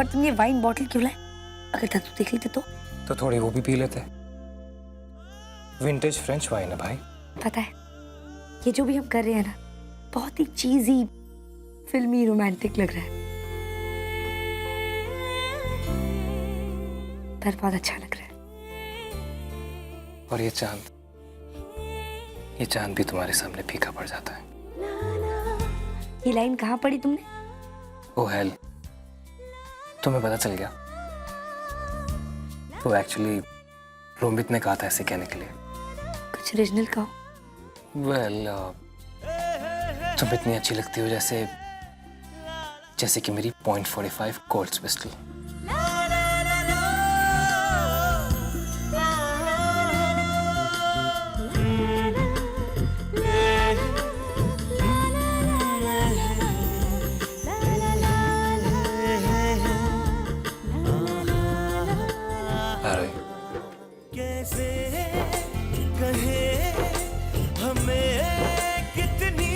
पर तुमने wine bottle क्यों लाए? अगर धतू देख लेते तो थोड़ी वो भी पी लेते। विंटेज फ्रेंच वाइन है भाई। पता है, ये जो भी हम कर रहे हैं ना, बहुत ही चीजी, फिल्मी, रोमांटिक लग रहा है, पर बहुत अच्छा लग रहा है। और ये चांद भी तुम्हारे सामने फीका पड़ जाता है। ये लाइन कहाँ पढ़ी तुमने? ओ हेल, तुम्हें पता चल गया? तो एक्चुअली रोमित ने कहा था ऐसे कहने के लिए। कुछ ओरिजिनल कहो। वेल, तुम इतनी अच्छी लगती हो जैसे कि मेरी .45 कोल्ट्स पिस्टल। कैसे कहे हमें कितनी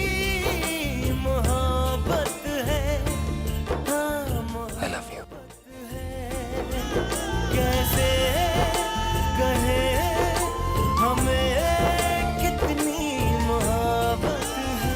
मोहब्बत है, I love you. कैसे कहे हमें कितनी मोहब्बत है।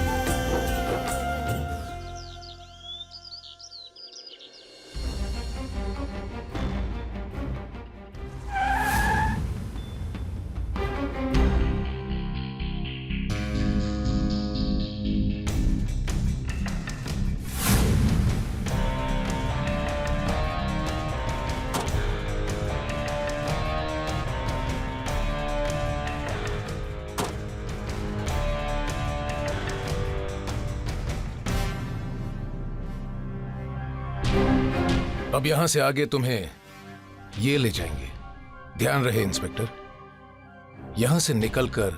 अब यहां से आगे तुम्हें ये ले जाएंगे। ध्यान रहे इंस्पेक्टर, यहां से निकलकर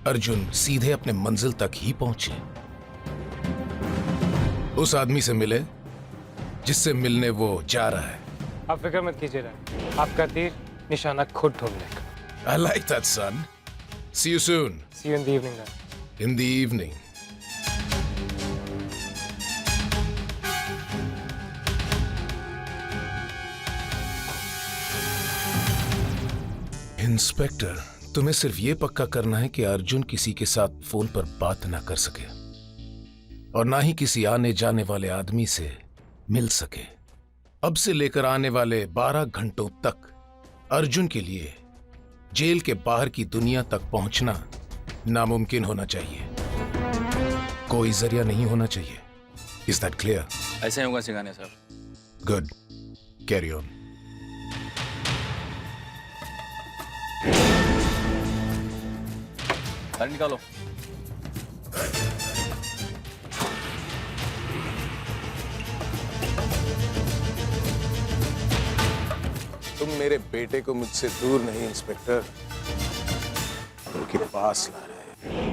अर्जुन सीधे अपने मंजिल तक ही पहुंचे। उस आदमी से मिले जिससे मिलने वो जा रहा है। आप फिक्र मत कीजिए, आपका तीर निशाना खुद ढूंढ लेगा। I like that, son. See you soon. See you in the evening. In the evening. Inspector, तुम्हें सिर्फ ये पक्का करना है कि अर्जुन किसी के साथ फोन पर बात ना कर सके और ना ही किसी आने जाने वाले आदमी से मिल सके। अब से लेकर आने वाले 12 घंटों तक अर्जुन के लिए जेल के बाहर की दुनिया तक पहुंचना नामुमकिन होना चाहिए। कोई जरिया नहीं होना चाहिए। Is that clear? ऐसे ही होगा सिखाने साहब। Good, carry on. गाड़ी निकालो। तुम मेरे बेटे को मुझसे दूर नहीं इंस्पेक्टर, उनके पास ला रहे हैं।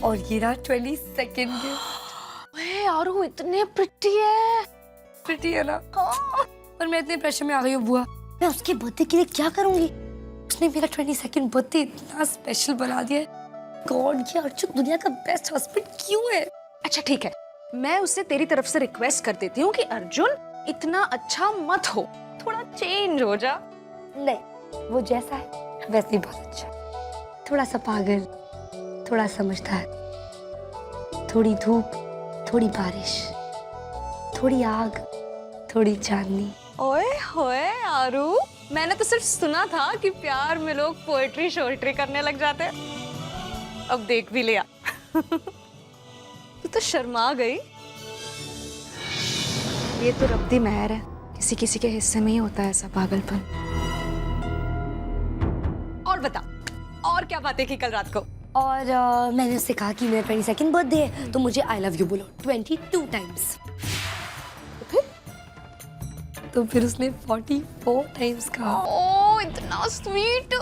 और ये रहा 20 सेकेंड यार वो इतने प्रिटी है। प्रिटी है ना? पर मैं इतने प्रेशर में आ गई हूँ बुआ। मैं उसके बर्थडे के लिए क्या करूंगी? उसने मेरा 22nd बर्थडे इतना स्पेशल बना दिया है। गॉड, ये अर्जुन दुनिया का बेस्ट हस्बैंड क्यों है? अच्छा ठीक है, मैं उससे तेरी तरफ से रिक्वेस्ट कर देती हूँ कि अर्जुन इतना अच्छा मत हो, थोड़ा चेंज हो जा। नहीं, वो जैसा है वैसे ही बहुत अच्छा। थोड़ा सा पागल, थोड़ा समझदार, थोड़ी धूप, थोड़ी बारिश, थोड़ी आग, थोड़ी चांदनी। ओए होए आरू, मैंने तो सिर्फ सुना था कि प्यार में लोग पोएट्री शोएट्री करने लग जाते हैं। अब देख भी लिया। तू तो शर्मा गई। ये तो रब्बी मेहर है, किसी किसी के हिस्से में ही होता है ऐसा पागलपन। और बता, और क्या बातें की कल रात को? और मैंने उससे कहा कि मेरा 22nd बर्थडे है तो मुझे आई लव यू बोलो 22 टाइम्स। तो फिर उसने 44 टाइम्स कहा। ओह इतना स्वीट।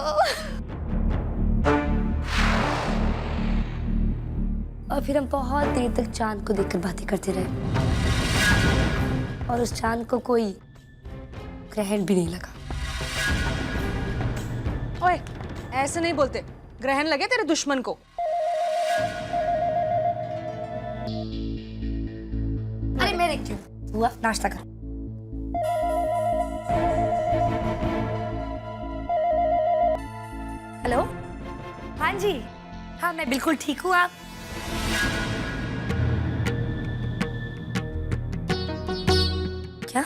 और फिर हम बहुत देर तक चांद को देखकर बातें करते रहे और उस चांद को कोई ग्रहण भी नहीं लगा। ओए ऐसे नहीं बोलते, ग्रहण लगे तेरे दुश्मन को। अरे मेरे क्यों? बुआ नाश्ता करो। हेलो, हाँ जी, हाँ मैं बिल्कुल ठीक हूँ। आप क्या?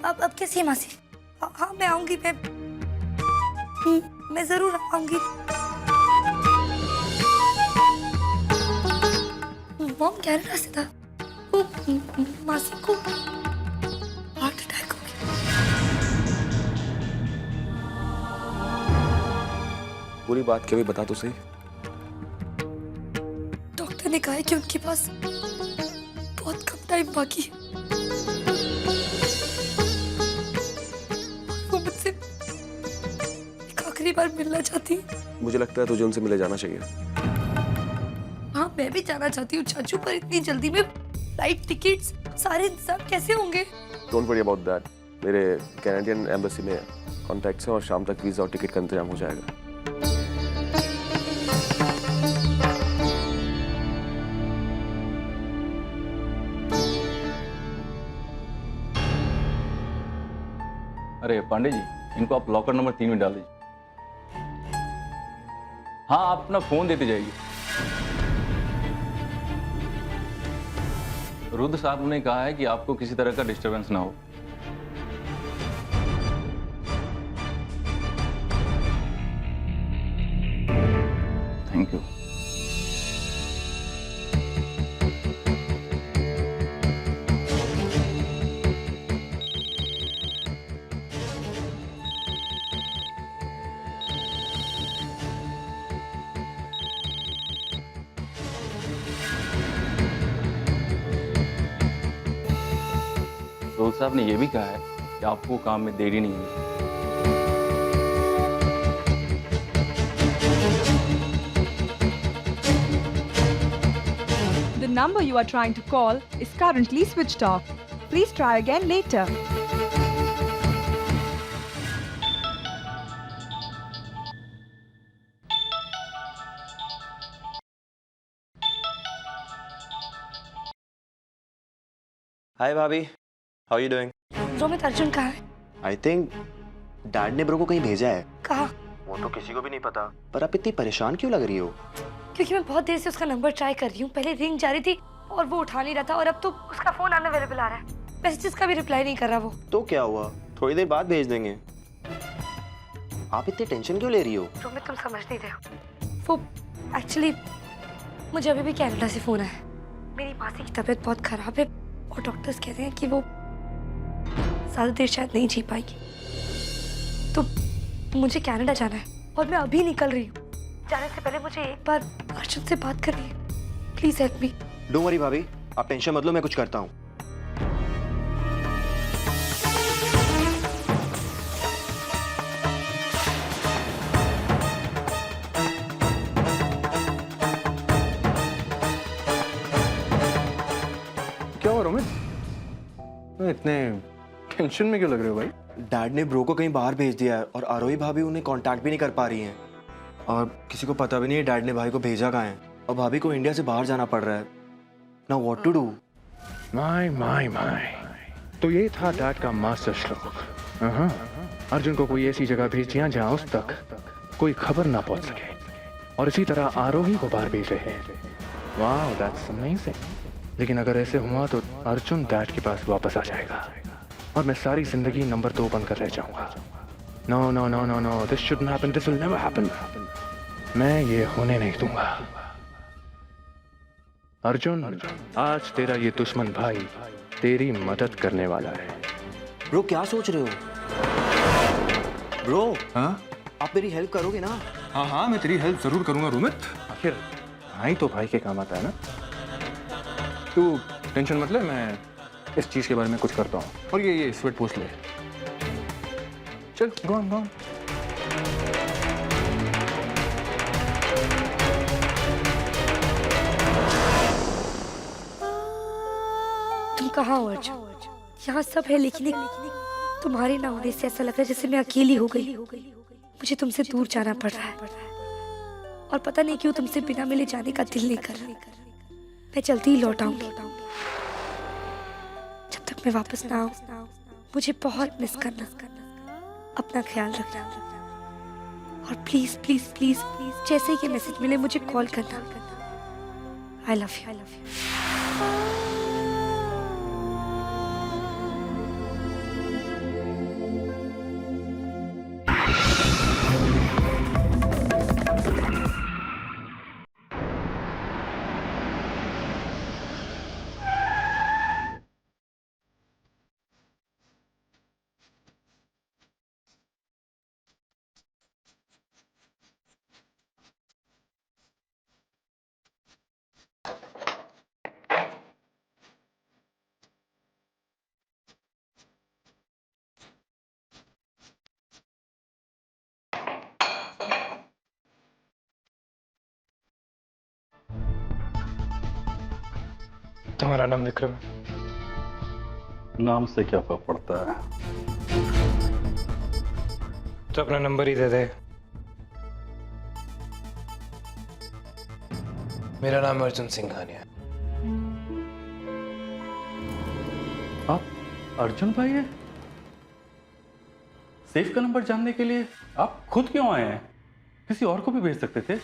अब कैसी है मासी? हाँ मैं आऊंगी, मैं जरूर आऊंगी। मॉम कनाडा से था, वो मासी को हार्ट अटैक हो गया। पूरी बात क्या हुई बता तो सही। डॉक्टर ने कहा है कि उनके पास बहुत कम टाइम बाकी है। वो मुझसे एक आखिरी बार मिलना चाहती है। मुझे लगता है तुझे उनसे मिले जाना चाहिए। हाँ मैं भी जाना चाहती हूँ चाचू, पर इतनी जल्दी में फ्लाइट टिकट्स सारे इंतजाम कैसे होंगे? Don't worry about that. मेरे कैनेडियन एम्बेसी में कॉन्टैक्ट्स हैं और शाम तक वीजा और टिकट का इंतजाम हो जाएगा। अरे पांडे जी, इनको आप लॉकर नंबर 3 में डाल दीजिए। हाँ, आप अपना फोन देते जाइए। रुद्र साहब ने कहा है कि आपको किसी तरह का डिस्टरबेंस ना हो। Thank you. रोहित साहब ने यह भी कहा है कि आपको काम में देरी नहीं होगी। The number you are trying to call is currently switched off. Please try again later. हाय भाभी, how you doing? Romit, Arjun कहाँ है? आई थिंक डैड ने ब्रो को कहीं भेजा है। कहाँ? वो तो किसी को भी नहीं पता। पर आप इतनी परेशान क्यों लग रही हो? क्योंकि मैं बहुत देर से उसका नंबर ट्राई कर रही हूँ। पहले रिंग जा रही थी और वो उठा नहीं रहा था, और अब तो उसका फोन अनअवेलेबल आ रहा है। मैसेजेस का भी रिप्लाई नहीं कर रहा वो। तो क्या हुआ, थोड़ी देर बाद भेज देंगे। आप इतनी टेंशन क्यों ले रही हो? रोमित, तुम समझ नहीं रहे हो। वो एक्चुअली मुझे अभी भी कनाडा से फोन आया। मेरी मासी की तबीयत बहुत खराब है और डॉक्टर्स कहते हैं कि वो ज्यादा देर शायद नहीं जी पाएगी। तो मुझे कनाडा जाना है और मैं अभी निकल रही हूँ। जाने से पहले मुझे एक बार अर्जुन से बात करनी है। Please help me. Don't worry भाभी, आप टेंशन मत लो, मैं कुछ करता हूँ। क्या हुआ रोमित? इतने टेंशन में क्यों लग रहे हो भाई? डैड ने ब्रो को कहीं बाहर भेज दिया है और आरोही भाभी उन्हें कांटेक्ट भी नहीं कर पा रही हैं। और किसी को पता भी नहीं है डैड ने भाई को भेजा कहाँ है। और भाभी को इंडिया से बाहर जाना पड़ रहा है। Now what to do? My my my, तो ये था डैड का मास्टर स्ट्रोक। अर्जुन को कोई ऐसी जगह भेज दिया जहाँ उस तक कोई खबर ना पहुंच सके, और इसी तरह आरोही को बाहर भेज रहे हैं। Wow, that's amazing. लेकिन अगर ऐसे हुआ तो अर्जुन डैड के पास वापस आ जाएगा और मैं सारी जिंदगी नंबर 2 बन कर रह जाऊंगा। No no no no no, this shouldn't happen, this will never happen. मैं ये होने नहीं दूंगा। अर्जुन, आज तेरा ये दुश्मन भाई तेरी मदद करने वाला है। ब्रो क्या सोच रहे हो? ब्रो, हाँ आप मेरी हेल्प करोगे ना? हाँ हाँ, मैं तेरी हेल्प जरूर करूंगा रोमित। आखिर भाई तो भाई के काम आता है ना। तू टेंशन मत ले, मैं इस चीज के बारे में कुछ करता हूँ। और ये स्वेट पोस्ट ले। चल, गो ऑन गो ऑन। तुम कहाँ हो अर्जुन? यहाँ सब है, लेकिन तुम्हारे ना होने से ऐसा लग रहा है जैसे मैं अकेली हो गई। मुझे तुमसे दूर जाना पड़ रहा है और पता नहीं क्यों तुमसे बिना मिले जाने का दिल नहीं कर रहा। मैं जल्दी ही लौट आऊंगी। जब तक मैं वापस ना आऊं मुझे बहुत मिस करना। अपना ख्याल रखना और प्लीज प्लीज प्लीज प्लीज जैसे ही ये मैसेज मिले मुझे कॉल करना। I love you. तुम्हारा नाम विक्रम है? नाम से क्या फर्क पड़ता है? तो अपना नंबर ही दे दे। मेरा नाम अर्जुन सिंघानिया है। आप अर्जुन भाई है? सेफ का नंबर जानने के लिए आप खुद क्यों आए हैं? किसी और को भी भेज सकते थे।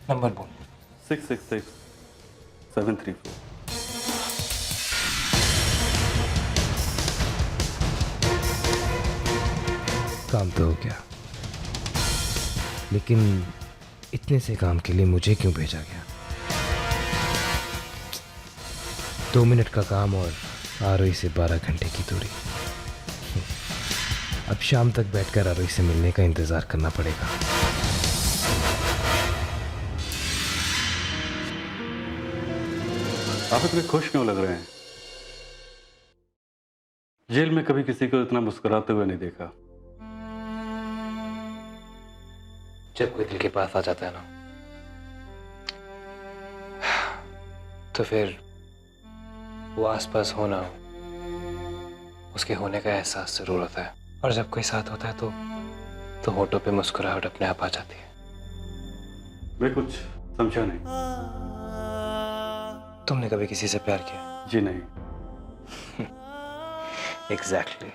नंबर बोल। 666-734। काम तो हो गया, लेकिन इतने से काम के लिए मुझे क्यों भेजा गया? 2 मिनट का काम और आरोही से 12 घंटे की दूरी। अब शाम तक बैठकर आरोही से मिलने का इंतजार करना पड़ेगा। आप इतने खुश क्यों लग रहे हैं? जेल में कभी किसी को इतना मुस्कुराते हुए नहीं देखा। जब कोई दिल के पास आ जाता है ना, तो फिर वो आसपास होना, उसके होने का एहसास जरूर होता है। और जब कोई साथ होता है तो होठों पे मुस्कुराहट अपने आप आ जाती है। मैं कुछ समझा नहीं। तुमने कभी किसी से प्यार किया? जी नहीं। एग्जैक्टली।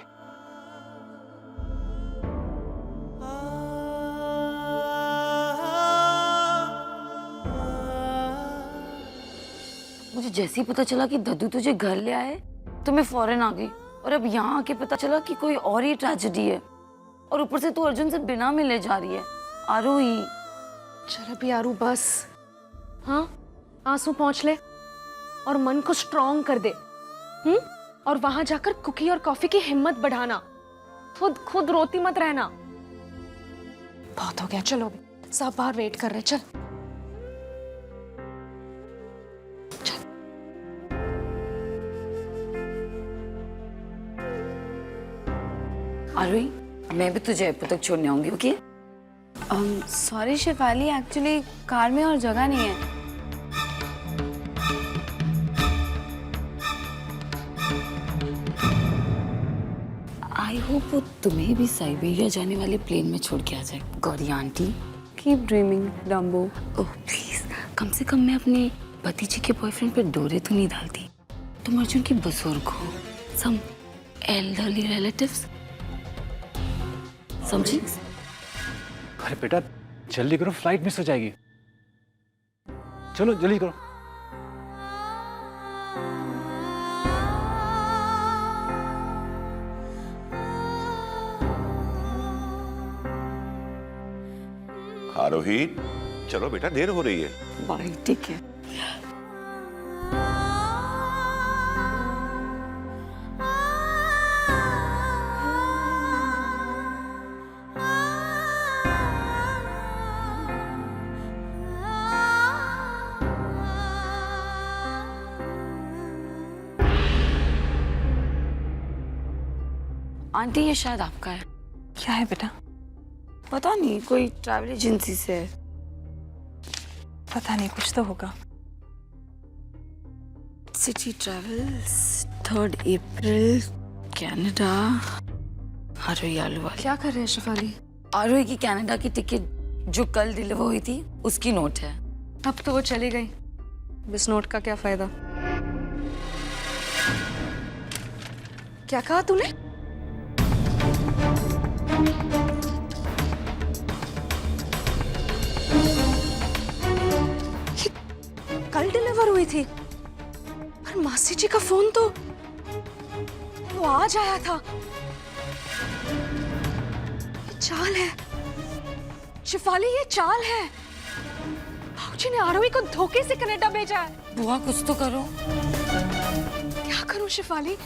मुझे जैसे ही पता चला कि दद्दू तुझे घर ले आए तो मैं फौरन आ गई, और अब यहाँ आके पता चला कि कोई और ही ट्रेजेडी है, और ऊपर से तू अर्जुन से बिना मिले जा रही है। आरोही, चल अभी आरू बस। हाँ, आंसू पहुँच ले और मन को स्ट्रॉन्ग कर दे। और वहां जाकर कुकी और कॉफी की हिम्मत बढ़ाना। खुद रोती मत रहना। बहुत हो गया, चलो सब बाहर वेट कर रहे। चल आरोही, मैं भी तुझे एयरपोर्ट तक छोड़ने आऊंगी, okay? Sorry Shefali, actually car में और जगह नहीं है। आई होप वो तुम्हें भी साइबेरिया जाने वाले प्लेन में छोड़ के आ जाए। Gauri aunty, keep dreaming Dumbo. Oh please, कम से कम मैं अपने भतीजे के बॉयफ्रेंड पे डोरे तो नहीं डालती। तुम अर्जुन की बुजुर्ग हो, सम एल्डरली रिलेटिव्स, समझी? अरे बेटा जल्दी करो, फ्लाइट मिस हो जाएगी। चलो जल्दी करो। आरोही, चलो बेटा, देर हो रही है। बाय, ठीक है। आंटी, ये शायद आपका है। क्या है बेटा? पता नहीं, कोई ट्रैवल एजेंसी से है। पता नहीं, कुछ तो होगा। सिटी ट्रैवल्स, 3 अप्रैल, कनाडा। आरोही आलूवाल। क्या कर रहे हैं शेफाली? आरोही की कनाडा की टिकट जो कल डिलीवर हुई थी उसकी नोट है। अब तो वो चली गई, इस नोट का क्या फायदा। क्या कहा तूने? ये कल डिलीवर हुई थी, पर मासी जी का फोन तो वो आज आया था। ये चाल है शिफाली, ये चाल है। भाऊजी ने आरोही को धोखे से कनाडा भेजा है। बुआ कुछ तो करो। क्या करूं शिफाली,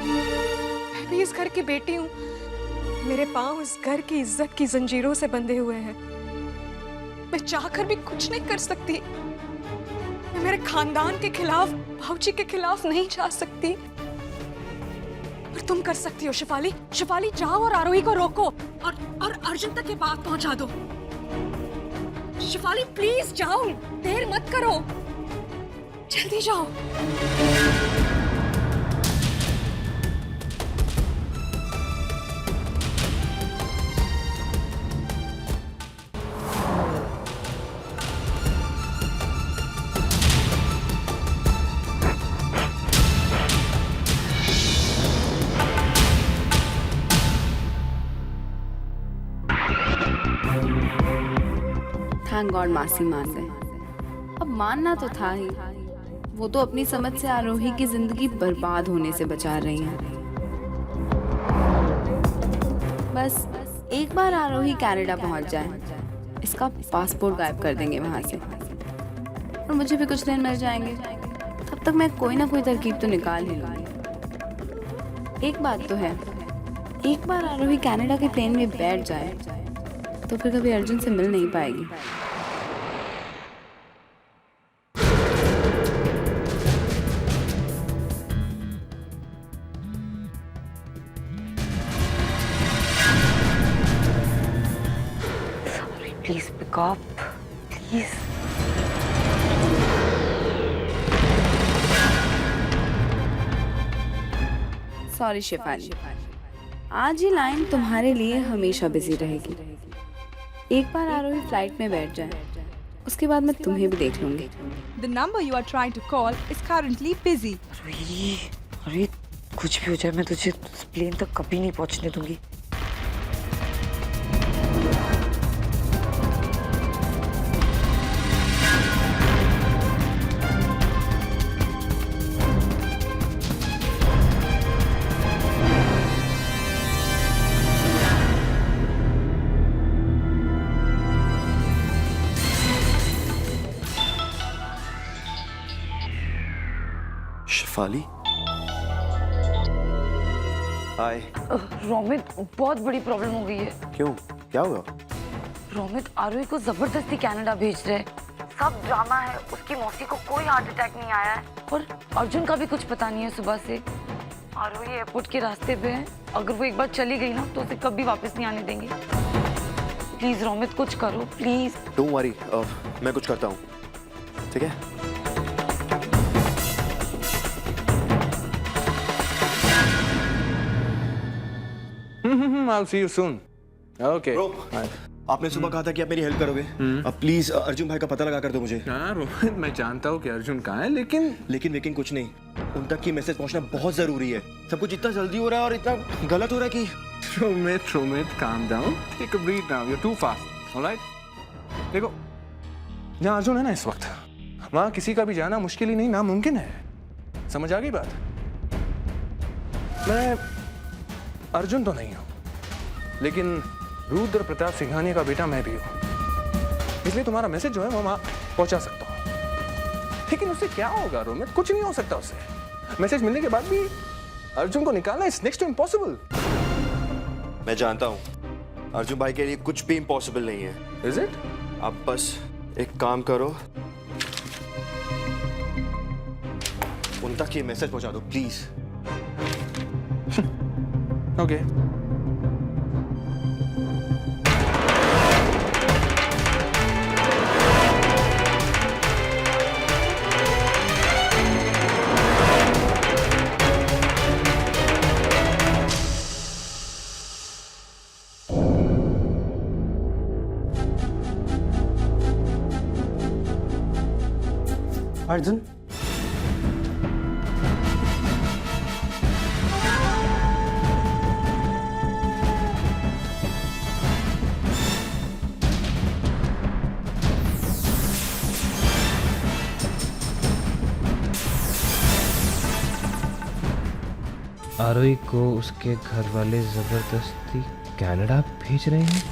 मैं भी इस घर की बेटी हूँ। मेरे पांव इस घर की इज्जत की जंजीरों से बंधे हुए हैं। मैं चाहकर भी कुछ नहीं कर सकती। मैं मेरे खानदान के खिलाफ, भाऊजी के खिलाफ नहीं जा सकती, पर तुम कर सकती हो शिफाली। शिफाली जाओ और आरोही को रोको और अर्जुन तक ये बात पहुंचा दो। शिफाली प्लीज जाओ, देर मत करो, जल्दी जाओ। थैंक गॉड मासी मान गए। अब मानना तो था ही, वो तो अपनी समझ से आरोही की जिंदगी बर्बाद होने से बचा रही हैं। बस एक बार आरोही कनाडा पहुंच जाए, इसका पासपोर्ट गायब कर देंगे वहां से, और मुझे भी कुछ दिन मिल जाएंगे। तब तक मैं कोई ना कोई तरकीब तो निकाल ही लूंगी। एक बात तो है, एक बार आरोही कनाडा के प्लेन में बैठ जाए तो फिर कभी अर्जुन से मिल नहीं पाएगी। Please pick up, please. Sorry Shifali, आज ये लाइन तुम्हारे लिए हमेशा बिजी रहेगी। एक बार आरोही फ्लाइट में बैठ जाए, उसके बाद मैं तुम्हें भी देख लूंगी। The number you are trying to call is currently busy. अरे कुछ भी हो जाए, मैं तुझे प्लेन तक कभी नहीं पहुंचने दूंगी। शिफाली, हाय। रोमित, बहुत बड़ी प्रॉब्लम हो गई है। क्यों, क्या हुआ? रोमित आरोही को जबरदस्ती कनाडा भेज रहे। सब ड्रामा है, उसकी मौसी को कोई हार्ट अटैक नहीं आया है, और अर्जुन का भी कुछ पता नहीं है सुबह से। आरोही एयरपोर्ट के रास्ते पे है, अगर वो एक बार चली गई ना तो उसे कभी वापस नहीं आने देंगे। प्लीज रोमित कुछ करो, प्लीज। डोंट वरी, मैं कुछ करता हूँ, ठीक है? I'll see you soon. Okay. आपने सुबह कहा था कि आप मेरी हेल्प करोगे। अब प्लीज अर्जुन भाई का पता लगा कर दो मुझे। हाँ रोहित, मैं जानता हूँ कि अर्जुन कहाँ है, लेकिन कुछ नहीं, उन तक की मैसेज पहुंचना बहुत जरूरी है। सब कुछ इतना जल्दी हो रहा है और इतना गलत हो रहा है कि Romit, calm down. Take a breath now. You're too fast. All right? देखो, जहाँ अर्जुन है ना इस वक्त, वहाँ किसी का भी जाना मुश्किल ही नहीं, नामुमकिन है। समझ आ गई बात? मैं अर्जुन तो नहीं हूँ, लेकिन रुद्र प्रताप सिंघानिया का बेटा मैं भी हूँ, इसलिए तुम्हारा मैसेज जो है वो वहाँ पहुँचा सकता हूँ। लेकिन उससे क्या होगा रोमित? कुछ नहीं हो सकता उससे। मैसेज मिलने के बाद भी अर्जुन को निकालना इज नेक्स्ट टू इम्पॉसिबल। मैं जानता हूँ अर्जुन भाई के लिए कुछ भी इम्पॉसिबल नहीं है। Is it? आप बस एक काम करो, उन तक ये मैसेज पहुंचा दो प्लीज। ओके। अर्जुन आरोही को उसके घर वाले जबरदस्ती कनाडा भेज रहे हैं।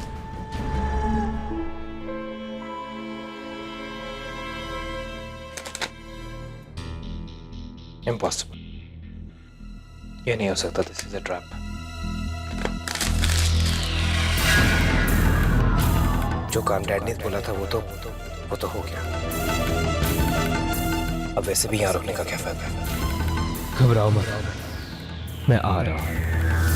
इम्पॉसिबल, ये नहीं हो सकता। This is a trap. जो काम डैड ने बोला था वो तो हो गया। अब वैसे भी यहाँ रुकने का क्या फायदा है। घबराओ मत, मैं आ रहा हूँ।